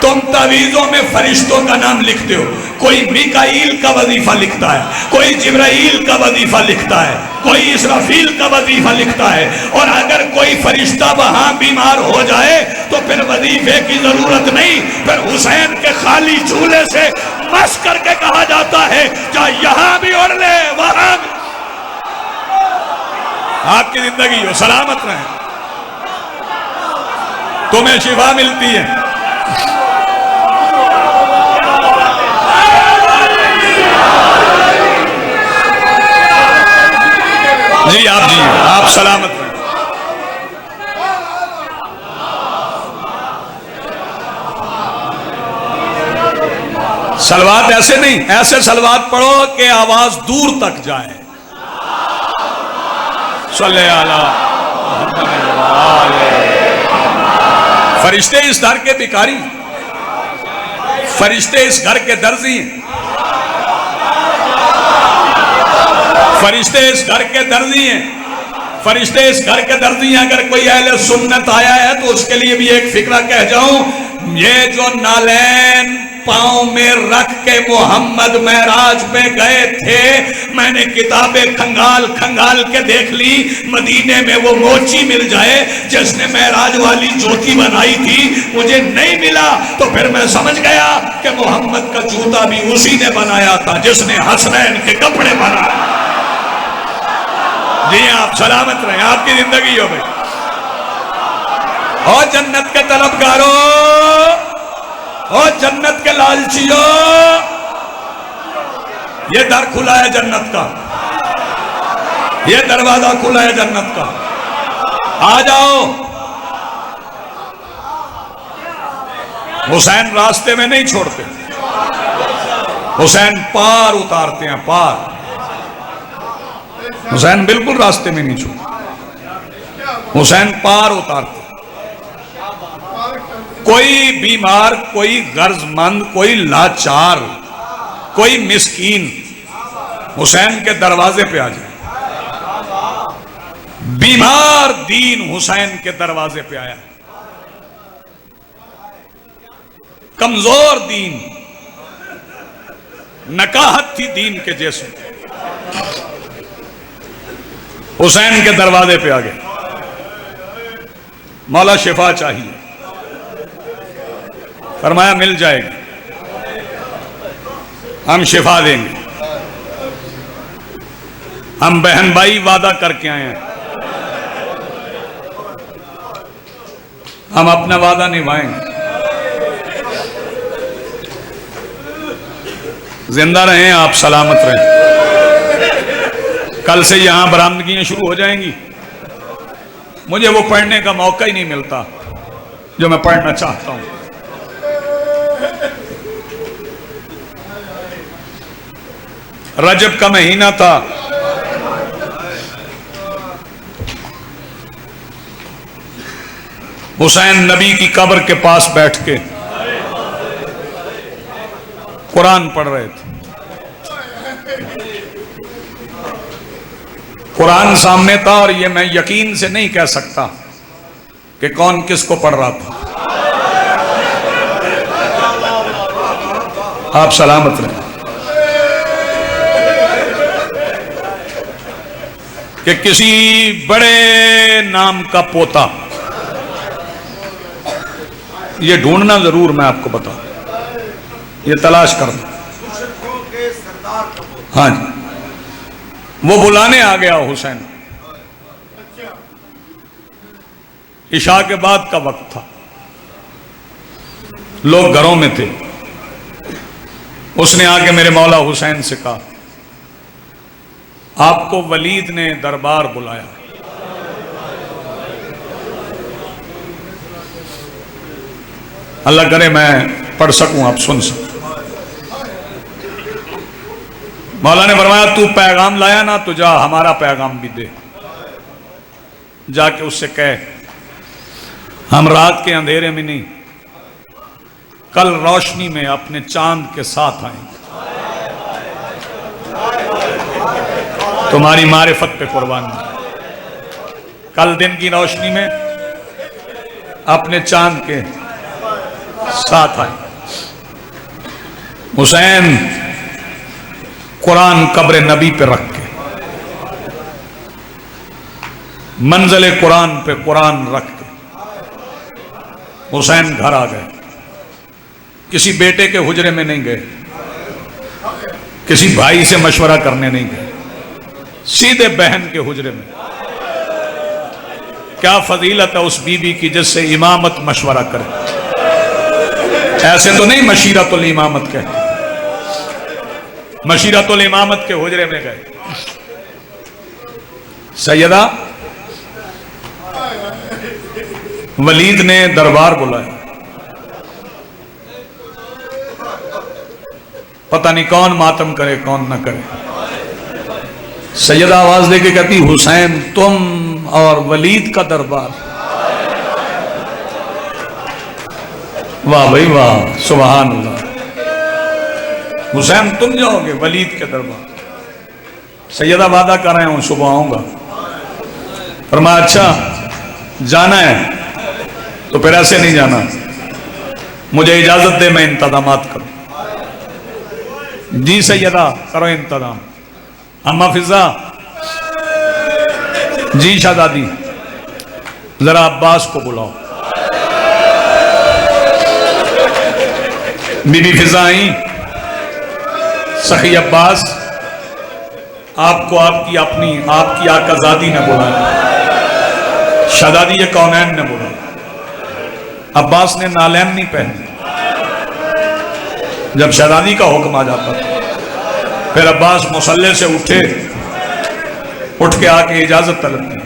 تم تعویذوں میں فرشتوں کا نام لکھتے ہو. کوئی میکائیل کا وظیفہ لکھتا ہے، کوئی جبرائیل کا وظیفہ لکھتا ہے، کوئی اسرافیل کا وظیفہ لکھتا ہے. اور اگر کوئی فرشتہ وہاں بیمار ہو جائے تو پھر وظیفے کی ضرورت نہیں، پھر حسین کے خالی جھولے سے مس کر کے کہا جاتا ہے جا یہاں بھی اڑ لے وہاں بھی. آپ کی زندگی ہو، سلامت رہیں، تمہیں شفا ملتی ہے. جی آپ سلامت رہیں. سلوات ایسے نہیں، ایسے سلوات پڑھو کہ آواز دور تک جائے. صلی اللہ فرشتے اس گھر کے بھکاری، فرشتے اس گھر کے درزی ہیں، فرشتے اس گھر کے درزی ہیں، فرشتے اس گھر کے درزی ہیں. اگر کوئی اہل سنت آیا ہے تو اس کے لیے بھی ایک فکرہ کہہ جاؤں. یہ جو نالین پاؤں میں رکھ کے محمد معراج پہ گئے تھے، میں نے کتابیں کھنگال کھنگال کے دیکھ لی. مدینے میں وہ موچی مل جائے جس نے معراج والی جوتی بنائی تھی، مجھے نہیں ملا. تو پھر میں سمجھ گیا کہ محمد کا جوتا بھی اسی نے بنایا تھا جس نے حسنین کے کپڑے بنائے. جی آپ سلامت رہیں، آپ کی زندگی ہو بھائی. اور جنت کے طلبگاروں، اور جنت کے لالچیوں، یہ در کھلا ہے جنت کا، یہ دروازہ کھلا ہے جنت کا. آ جاؤ. حسین راستے میں نہیں چھوڑتے، حسین پار اتارتے ہیں، پار. حسین بالکل راستے میں نہیں چھوڑتے، حسین پار اتارتے. کوئی بیمار، کوئی غرض مند، کوئی لاچار، کوئی مسکین حسین کے دروازے پہ آ جائے. بیمار دین حسین کے دروازے پہ آیا، کمزور دین، نکاہت تھی دین کے جیسے، حسین کے دروازے پہ آ گئے. مولا شفا چاہیے، فرمایا مل جائے گی، ہم شفا دیں گے. ہم بہن بھائی وعدہ کر کے آئے ہیں، ہم اپنا وعدہ نبھائیں گے. زندہ رہیں آپ، سلامت رہیں. کل سے یہاں برآمدگیاں شروع ہو جائیں گی. مجھے وہ پڑھنے کا موقع ہی نہیں ملتا جو میں پڑھنا چاہتا ہوں. رجب کا مہینہ تھا. حسین نبی کی قبر کے پاس بیٹھ کے قرآن پڑھ رہے تھے. قرآن سامنے تھا اور یہ میں یقین سے نہیں کہہ سکتا کہ کون کس کو پڑھ رہا تھا. آپ سلامت رہیں. کہ کسی بڑے نام کا پوتا، یہ ڈھونڈنا ضرور، میں آپ کو بتاؤں، یہ تلاش کرنا. ہاں جی، وہ بلانے آ گیا حسین. عشاء کے بعد کا وقت تھا، لوگ گھروں میں تھے. اس نے آ کے میرے مولا حسین سے کہا آپ کو ولید نے دربار بلایا. اللہ کرے میں پڑھ سکوں، آپ سن سکوں. مولا نے فرمایا تو پیغام لایا نا، تو جا ہمارا پیغام بھی دے. جا کے اس سے کہے ہم رات کے اندھیرے میں نہیں، کل روشنی میں اپنے چاند کے ساتھ آئیں گے. تمہاری معرفت پہ قربان. کل دن کی روشنی میں اپنے چاند کے ساتھ آئیں. حسین قرآن قبر نبی پہ رکھ کے، منزل قرآن پہ قرآن رکھ کے حسین گھر آ گئے. کسی بیٹے کے حجرے میں نہیں گئے، کسی بھائی سے مشورہ کرنے نہیں گئے، سیدھے بہن کے حجرے میں. کیا فضیلت ہے اس بی بی کی جس سے امامت مشورہ کرے. ایسے تو نہیں مشیرت الامامت کہتے، مشیرت الامامت کے حجرے میں گئے. سیدہ ولید نے دربار بلایا. پتہ نہیں کون ماتم کرے کون نہ کرے. سیدہ آواز دے کے کہتی حسین تم اور ولید کا دربار. واہ بھائی واہ، سبحان اللہ. حسین تم جاؤ گے ولید کے دربار. سیدہ وعدہ کر رہے ہوں صبح آؤں گا. فرمایا اچھا جانا ہے تو پھر ایسے نہیں جانا، مجھے اجازت دے میں انتظامات کروں. جی سیدہ کرو انتظام. اما فضا، جی شہزادی ذرا عباس کو بلاؤ. بی بی فضا آئیں. سخی عباس آپ کو آپ کی آقا زادی نے بلایا، شہزادی یہ کونین نے بلایا. عباس نے نالین نہیں پہنے. جب شہزادی کا حکم آ جاتا تھا پھر عباس مصلی سے اٹھ کے آ کے اجازت طلب کی.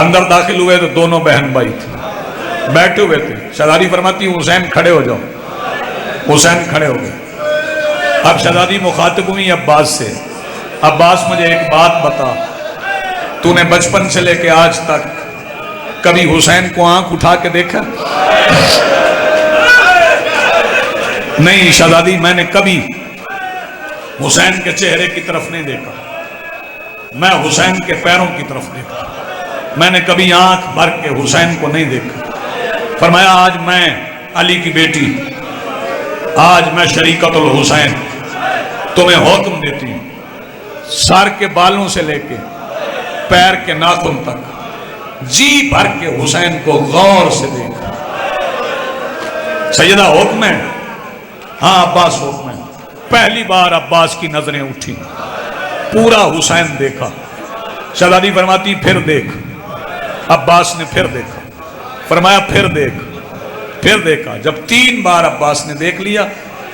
اندر داخل ہوئے تو دونوں بہن بھائی تھے بیٹھے ہوئے تھے. شہزادی فرماتی حسین کھڑے ہو جاؤ. حسین کھڑے ہو گئے. اب شہزادی مخاطب ہوئی عباس سے، عباس مجھے ایک بات بتا، تو نے بچپن سے لے کے آج تک کبھی حسین کو آنکھ اٹھا کے دیکھا؟ نہیں شہزادی، میں نے کبھی حسین کے چہرے کی طرف نہیں دیکھا، میں حسین کے پیروں کی طرف دیکھا. میں نے کبھی آنکھ بھر کے حسین کو نہیں دیکھا. فرمایا آج میں علی کی بیٹی، آج میں شریکت الحسین تمہیں حکم دیتی ہوں، سر کے بالوں سے لے کے پیر کے ناخن تک جی بھر کے حسین کو غور سے دیکھا. سیدہ حکم ہے؟ ہاں عباس حکم ہے. پہلی بار عباس کی نظریں اٹھی، پورا حسین دیکھا. شہزادی فرماتی پھر دیکھ. عباس نے پھر دیکھا. فرمایا پھر دیکھ. پھر دیکھا. جب 3 بار عباس نے دیکھ لیا،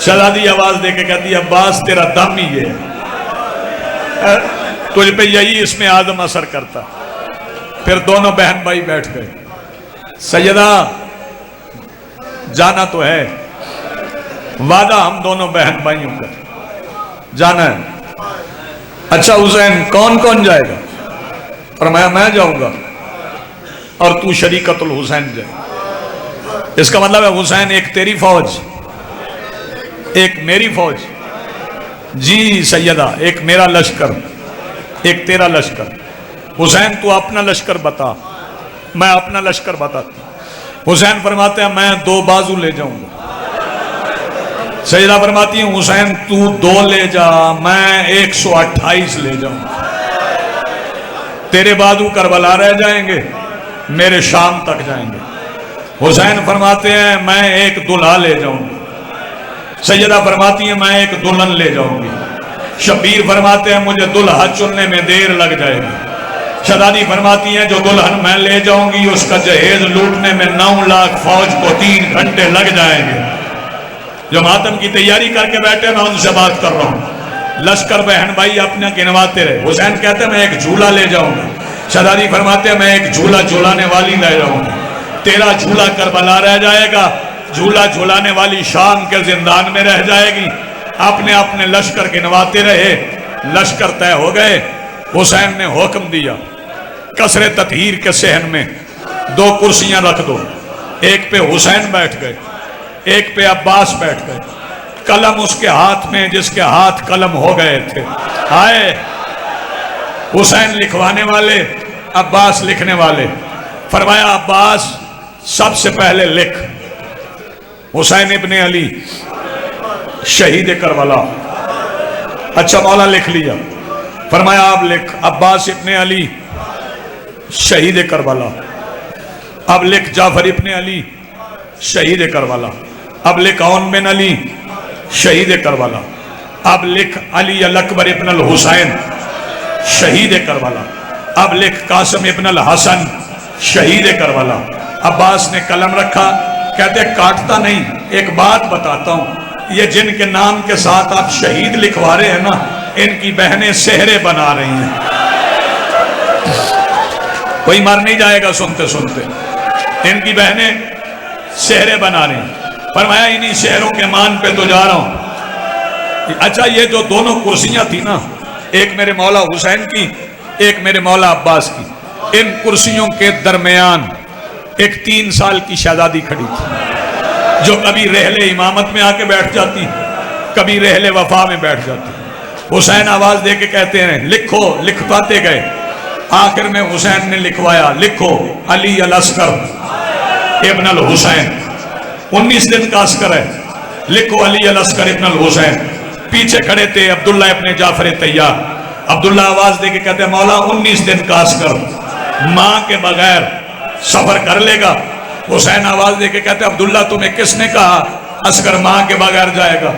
شہزادی آواز دے کے کہتی ہے عباس تیرا دم ہی یہ ہے، تجھ پہ یہی اس میں آدم اثر کرتا۔ پھر دونوں بہن بھائی بیٹھ گئے۔ سیدہ جانا تو ہے، وعدہ ہم دونوں بہن بھائیوں کا جانا ہے۔ اچھا حسین کون کون جائے گا؟ فرمایا میں جاؤں گا اور تو شریکت الحسین جائے۔ اس کا مطلب ہے حسین ایک تیری فوج ایک میری فوج، جی سیدہ ایک میرا لشکر ایک تیرا لشکر۔ حسین تو اپنا لشکر بتا، میں اپنا لشکر بتاتا ہوں۔ حسین فرماتے ہیں میں 2 بازو لے جاؤں گا۔ سیدہ فرماتی ہیں حسین تو 2 لے جا، میں 128 لے جاؤں گا۔ تیرے بازو کربلا رہ جائیں گے، میرے شام تک جائیں گے۔ حسین فرماتے ہیں میں 1 دلہا لے جاؤں گا۔ سیدہ فرماتی ہیں میں 1 دلہن لے جاؤں گی۔ شبیر فرماتے ہیں مجھے دلہا چننے میں دیر لگ جائے گی۔ شہزادی فرماتی ہیں جو دلہن میں لے جاؤں گی اس کا جہیز لوٹنے میں 9 لاکھ فوج کو 3 گھنٹے لگ جائیں گے۔ جو ماتم کی تیاری کر کے بیٹھے میں ان سے بات کر رہا ہوں۔ لشکر بہن بھائی اپنا گنواتے رہے۔ حسین کہتے ہیں میں 1 جھولا لے جاؤں گا۔ شہزادی فرماتے ہیں میں 1 جھولا جھولانے والی لے جاؤں گا۔ تیرا جھولا کربلا رہ جائے گا، جھولا جھولانے والی شام کے زندان میں رہ جائے گی۔ اپنے اپنے لشکر گنواتے رہے۔ لشکر طے ہو گئے۔ حسین نے حکم دیا قصر تطہیر کے صحن میں 2 کرسیاں رکھ دو، ایک پہ حسین بیٹھ گئے، ایک پہ عباس بیٹھ گئے۔ قلم اس کے ہاتھ میں جس کے ہاتھ قلم ہو گئے تھے۔ آئے حسین لکھوانے والے، عباس لکھنے والے۔ فرمایا عباس سب سے پہلے لکھ حسین ابن علی شہید کربلا۔ اچھا مولا لکھ لیا۔ فرمایا آپ لکھ عباس ابن علی شہید کربلا۔ اب لکھ جعفر ابن علی شہید کربلا۔ اب لکھ عون بن علی شہید کربلا۔ اب لکھ علی الاکبر ابن الحسین شہید کربلا۔ اب لکھ قاسم ابن الحسن شہید کربلا۔ عباس نے قلم رکھا، کہتے کاٹتا نہیں، ایک بات بتاتا ہوں، یہ جن کے نام کے ساتھ آپ شہید لکھوا رہے ہیں نا، ان کی بہنیں سہرے بنا رہی ہیں۔ کوئی مر نہیں جائے گا سنتے سنتے، ان کی بہنیں سہرے بنا رہی ہیں۔ فرمایا انہی شہروں کے مان پہ تو جا رہا ہوں۔ اچھا یہ جو دونوں کرسیاں تھی نا، ایک میرے مولا حسین کی، ایک میرے مولا عباس کی، ان کرسیوں کے درمیان ایک 3 سال کی شہزادی کھڑی تھی جو کبھی رحلے امامت میں آ کے بیٹھ جاتی، کبھی رحلے وفا میں بیٹھ جاتی۔ حسین آواز دے کے کہتے ہیں لکھو، لکھواتے گئے۔ آخر میں حسین نے لکھوایا لکھو علی الاسکر ابن الحسین۔ 19 دن کا عسکر ہے، لکھو علی الاسکر ابن الحسین۔ پیچھے کھڑے تھے عبداللہ ابن جعفر طیار۔ عبداللہ آواز دے کے کہتے ہیں مولا 19 دن کا عسکر ماں کے بغیر سفر کر لے گا؟ حسین آواز دے کے کہتے ہیں عبداللہ تمہیں کس نے کہا عسکر ماں کے بغیر جائے گا؟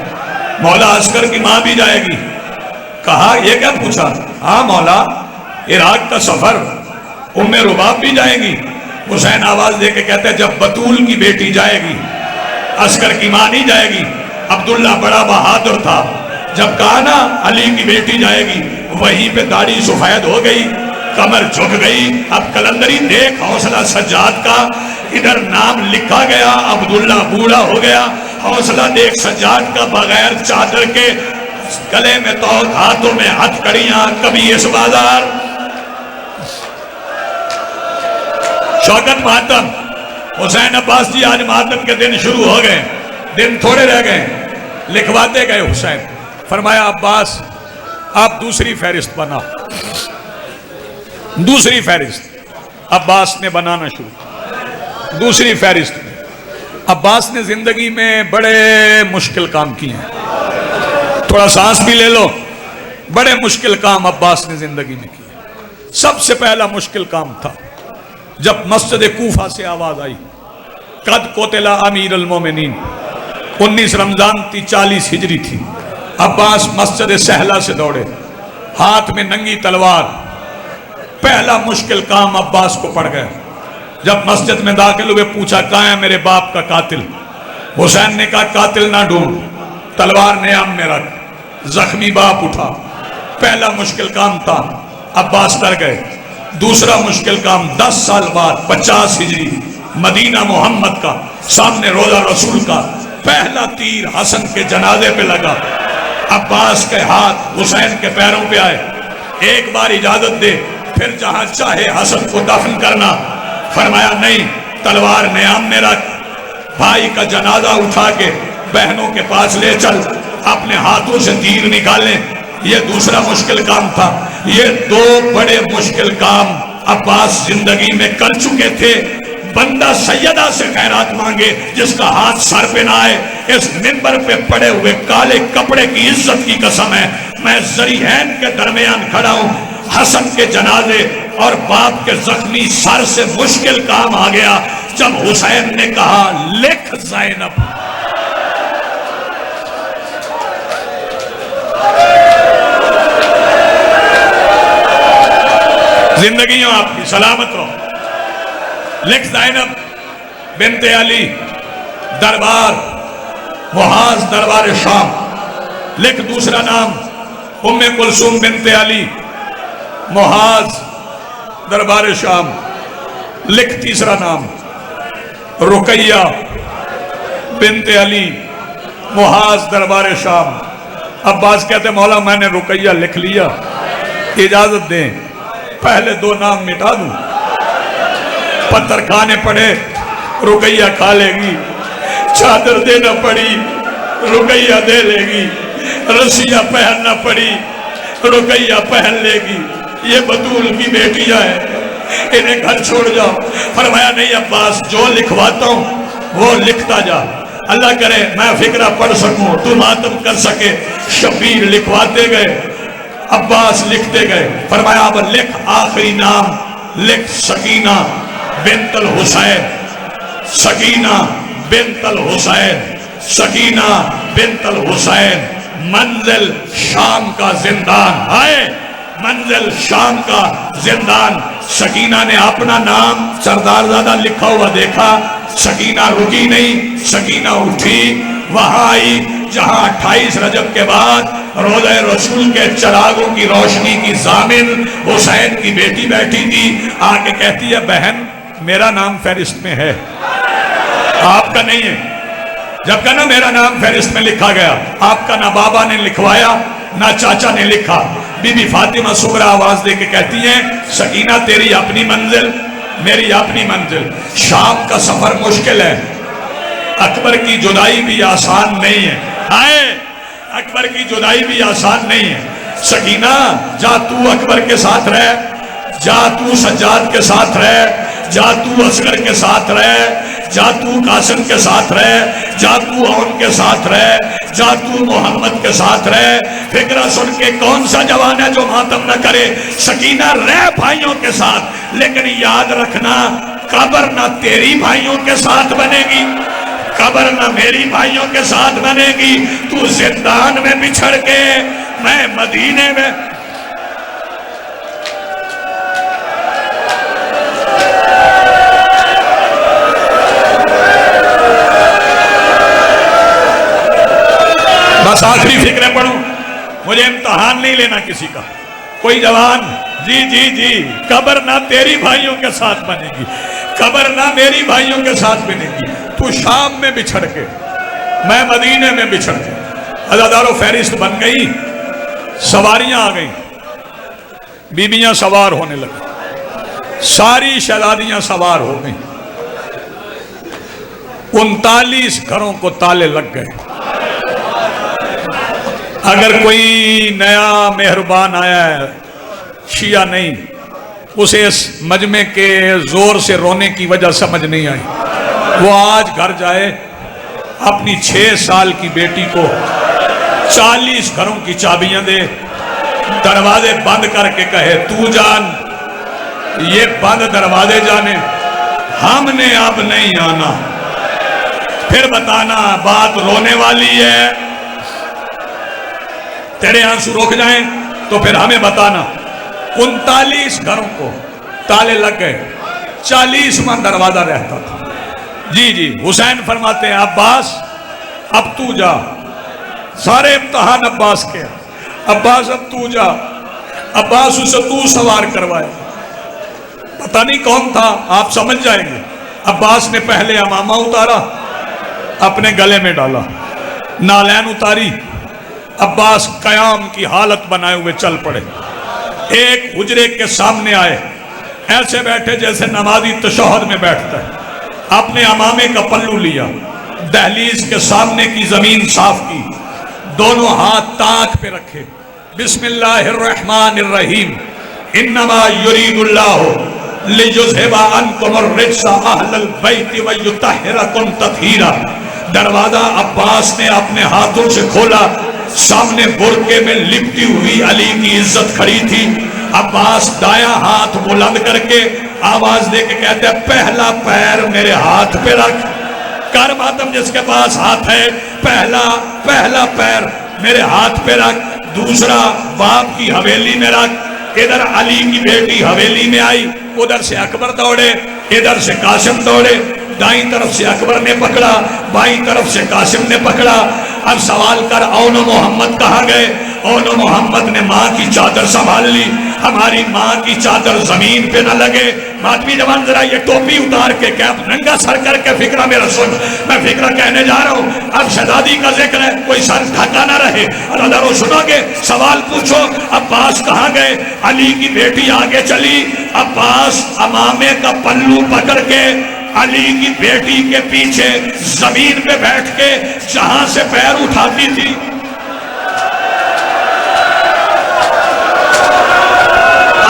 مولا عسکر کی ماں بھی جائے گی۔ کہا یہ کیا پوچھا؟ ہاں مولا عراق کا سفر ام رباب بھی جائے گی۔ حسین آواز دے کے کہتے ہیں جب بطول کی بیٹی جائے گی عسکر کی ماں نہیں جائے گی۔ عبداللہ بڑا بہادر تھا، جب کہا نا علی کی بیٹی جائے گی، وہیں پہ داڑھی سفید ہو گئی، کمر جھک گئی۔ اب کلندری دیکھ حوصلہ سجاد کا، ادھر نام لکھا گیا، عبداللہ بوڑھا ہو گیا۔ حوصلہ دیکھ سجاد کا، بغیر چادر کے گلے میں توق، ہاتھوں میں ہتھ کڑیاں، کبھی اس بازار۔ شوکت ماتم، حسین عباس جی آج ماتم کے دن شروع ہو گئے، دن تھوڑے رہ گئے، لکھواتے گئے حسین۔ فرمایا عباس آپ دوسری فہرست بنا۔ دوسری فہرست عباس نے بنانا شروع۔ دوسری فہرست میں عباس نے زندگی میں بڑے مشکل کام کیے ہیں، تھوڑا سانس بھی لے لو، بڑے مشکل کام عباس نے زندگی میں کیے۔ سب سے پہلا مشکل کام تھا جب مسجد کوفہ سے آواز آئی قد قتل امیر المومنین، 19 رمضان تھی، 40 ہجری تھی۔ عباس مسجد سہلہ سے دوڑے، ہاتھ میں ننگی تلوار۔ پہلا مشکل کام عباس کو پڑ گیا۔ جب مسجد میں داخل ہوئے پوچھا کہاں ہے میرے باپ کا قاتل؟ حسین نے کہا قاتل نہ ڈھونڈ، تلوار نیام میں رکھ. زخمی باپ اٹھا. پہلا مشکل کام تھا، عباس ڈر گئے. دوسرا مشکل کام 10 سال بعد 50 ہجری مدینہ محمد کا، سامنے روضہ رسول کا، پہلا تیر حسن کے جنازے پہ لگا. عباس کے ہاتھ حسین کے پیروں پہ آئے. ایک بار اجازت دے، پھر جہاں چاہے حسن کو دفن کرنا. فرمایا نہیں، تلوار نیام میں رکھ. بھائی کا جنازہ اٹھا کے بہنوں کے پاس لے چل، اپنے ہاتھوں سے تیر نکالیں. یہ دوسرا مشکل کام تھا. یہ 2 بڑے مشکل کام عباس زندگی میں کر چکے تھے. بندہ سیدہ سے خیرات مانگے جس کا ہاتھ سر پہ نہ آئے. اس منبر پہ پڑے ہوئے کالے کپڑے کی عزت کی قسم ہے، میں ذریحین کے درمیان کھڑا ہوں. حسن کے جنازے اور باپ کے زخمی سر سے مشکل کام آ گیا جب حسین نے کہا لکھ زینب. زندگیوں آپ کی سلامت رہو. لکھ زینب بنت علی دربار محاذ دربار شام. لکھ دوسرا نام ام کلثوم بنت علی محاذ دربار شام. لکھ تیسرا نام رقیہ بنت علی محاذ دربار شام. عباس کہتے مولا میں نے رقیہ لکھ لیا، اجازت دیں پہلے 2 نام مٹا دوں. پتھر کھانے پڑے رقیہ کھا لے گی، چادر دینا پڑی رقیہ دے لے گی، رسیہ پہننا پڑی رقیہ پہن لے گی. یہ بطول کی بیٹیاں ہیں، انہیں گھر چھوڑ جاؤ. فرمایا نہیں عباس، جو لکھواتا ہوں وہ لکھتا جا، اللہ کرے میں فکرہ پڑھ سکوں تو ماتم کر سکے. شبیر لکھواتے گئے، عباس لکھتے گئے. فرمایا اب لکھ آخری نام، لکھ سکینہ بنت الحسین. سکینہ بنت الحسین، سکینہ بنت الحسین. منزل شام کا زندان. آئے منزل شام کا زندان. سکینہ نے اپنا نام سردار زادہ لکھا ہوا دیکھا. سکینہ رکی نہیں، سکینہ اٹھی، وہاں آئی جہاں 28 رجب کے بعد روضہ رسول کے چراغوں کی روشنی کی ضامن حسین کی بیٹی بیٹھی تھی. آگے کہتی ہے بہن میرا نام فہرست میں ہے، آپ کا نہیں ہے. جب کہ نا میرا نام فہرست میں لکھا گیا، آپ کا نہ بابا نے لکھوایا نہ چاچا نے لکھا. بی بی فاطمہ صغرا آواز دے کے کہتی ہیں سکینہ تیری اپنی منزل میری اپنی منزل. شام کا سفر مشکل ہے، اکبر کی جدائی بھی آسان نہیں ہے. آئے اکبر کی جدائی بھی آسان نہیں ہے. سکینہ جا تو اکبر کے ساتھ رہ، جا تو سجاد کے ساتھ رہ، جا تو اصغر کے ساتھ رہ، جا تو قاسم کے ساتھ رہ، جا تو اون کے ساتھ رہ، جا تو محمد کے ساتھ رہ. فکرہ سن کے کون سا جوان ہے جو ماتم نہ کرے. سکینہ رہ بھائیوں کے ساتھ، لیکن یاد رکھنا قبر نہ تیری بھائیوں کے ساتھ بنے گی، قبر نہ میری بھائیوں کے ساتھ بنے گی. تو زندان میں بچھڑ کے، میں مدینے میں. بس آخری فکریں پڑھوں، مجھے امتحان نہیں لینا کسی کا. کوئی جوان جی قبر نہ تیری بھائیوں کے ساتھ بنے گی، قبر نہ میری بھائیوں کے ساتھ بنے گی. تو شام میں بچھڑ کے، میں مدینے میں بچھڑ کے. عزادارو فہرست بن گئی، سواریاں آ گئیں، بیبیاں سوار ہونے لگیں، ساری شہزادیاں سوار ہو گئیں. 39 گھروں کو تالے لگ گئے. اگر کوئی نیا مہربان آیا ہے شیعہ نہیں، اسے اس مجمع کے زور سے رونے کی وجہ سمجھ نہیں آئی. وہ آج گھر جائے، اپنی 6 سال کی بیٹی کو 40 گھروں کی چابیاں دے، دروازے بند کر کے کہے تو جان، یہ بند دروازے جانے، ہم نے اب نہیں آنا. پھر بتانا بات رونے والی ہے، تیرے آنسو روک جائیں تو پھر ہمیں بتانا. 39 گھروں کو تالے لگ گئے، 40واں دروازہ رہتا تھا. جی حسین فرماتے ہیں عباس اب تو جا، سارے امتحان عباس کے ہیں۔ عباس اب تو جا، عباس اسے تو سوار کروائے۔ پتہ نہیں کون تھا، آپ سمجھ جائیں گے۔ عباس نے پہلے امامہ اتارا، اپنے گلے میں ڈالا، نالین اتاری، عباس قیام کی حالت بنائے ہوئے چل پڑے۔ ایک حجرے کے سامنے آئے، ایسے بیٹھے جیسے نمازی تشہد میں بیٹھتا ہے۔ اپنے امامے کا پلو لیا، دہلیز کے سامنے کی زمین صاف کی، دونوں ہاتھ تانک پہ رکھے، بسم اللہ الرحمن الرحیم، انما یرید اللہ لیذھب عنکم الرجس اہل البیت ویطہرکم تطہیرا۔ دروازہ عباس نے اپنے ہاتھوں سے کھولا، سامنے برقعے میں لپٹی ہوئی علی کی عزت کھڑی تھی۔ عباس دایاں ہاتھ بلند کر کے آواز دے کے کہتے ہیں پہلا پیر میرے ہاتھ پہ رکھ، کر ماتم جس کے پاس ہاتھ ہے، پہلا پیر میرے ہاتھ پہ رکھ، دوسرا باپ کی حویلی میں رکھ۔ ادھر علی کی بیٹی حویلی میں آئی، ادھر سے اکبر دوڑے، ادھر سے قاسم دوڑے، دائیں طرف سے اکبر نے پکڑا، بائیں طرف سے قاسم نے پکڑا۔ اب سوال کر اون محمد کہاں گئے؟ اون محمد نے ماں کی چادر سنبھال لی، ہماری ماں کی چادر زمین پہ نہ لگے۔ ماتمی جوان ذرا یہ ٹوپی اتار کے کیپ ننگا سر کر کے فکرہ میرا سن، میں فکرہ کہنے جا رہا ہوں۔ اب شہزادی کا ذکر ہے، کوئی سر ڈھکا نہ رہے، اور ادھر سنو گے سوال پوچھو عباس کہاں گئے؟ علی کی بیٹی آگے چلی، عباس امامے کا پلو پکڑ کے علی کی بیٹی کے پیچھے زمین پہ بیٹھ کے جہاں سے پیر اٹھاتی تھی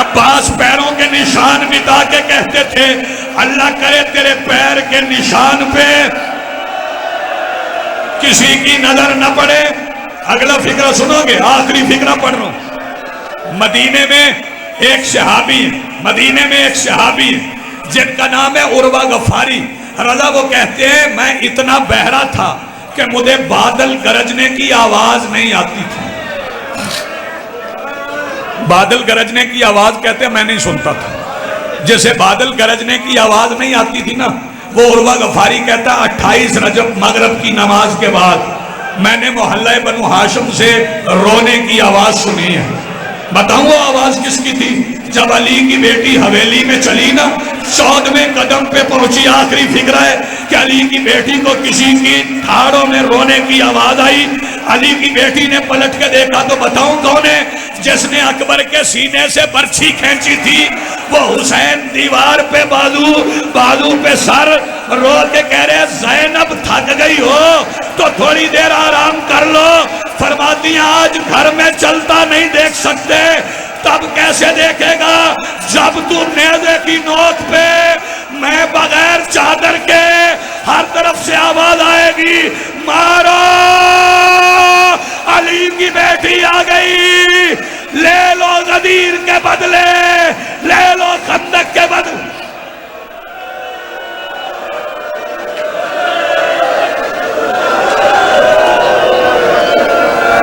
عباس پیروں کے نشان مٹا کے کہتے تھے اللہ کرے تیرے پیر کے نشان پہ کسی کی نظر نہ پڑے۔ اگلا فکرہ سنو گے، آخری فکرہ پڑھ رہا ہوں۔ مدینے میں ایک صحابی جن کا نام ہے عروہ غفاری رضا، وہ کہتے ہیں میں اتنا بہرا تھا کہ مجھے بادل گرجنے کی آواز نہیں آتی تھی۔ بادل گرجنے کی آواز کہتے ہیں میں نہیں سنتا تھا، جیسے بادل گرجنے کی آواز نہیں آتی تھی نا، وہ عروہ غفاری کہتا 28 رجب مغرب کی نماز کے بعد میں نے محلہ بنو ہاشم سے رونے کی آواز سنی ہے۔ بتاؤں وہ آواز کس کی تھی؟ جب علی کی بیٹی حویلی میں چلی نا، 14ویں قدم پہ پہنچی، آخری فکرہ ہے کہ علی کی بیٹی کو کسی کی تھاڑوں میں رونے کی آواز آئی۔ علی کی بیٹی نے پلٹ کے دیکھا تو بتاؤں کون ہے؟ جس نے اکبر کے سینے سے برچھی کھینچی تھی، وہ حسین دیوار پہ بازو پہ سر رو کے کہہ رہے زینب تھک گئی ہو تو تھوڑی دیر آرام کر لو۔ فرماتی ہیں آج گھر میں چلتا نہیں دیکھ سکتے، تب کیسے دیکھے گا جب تو نیزے کی نوک پہ میں بغیر چادر کے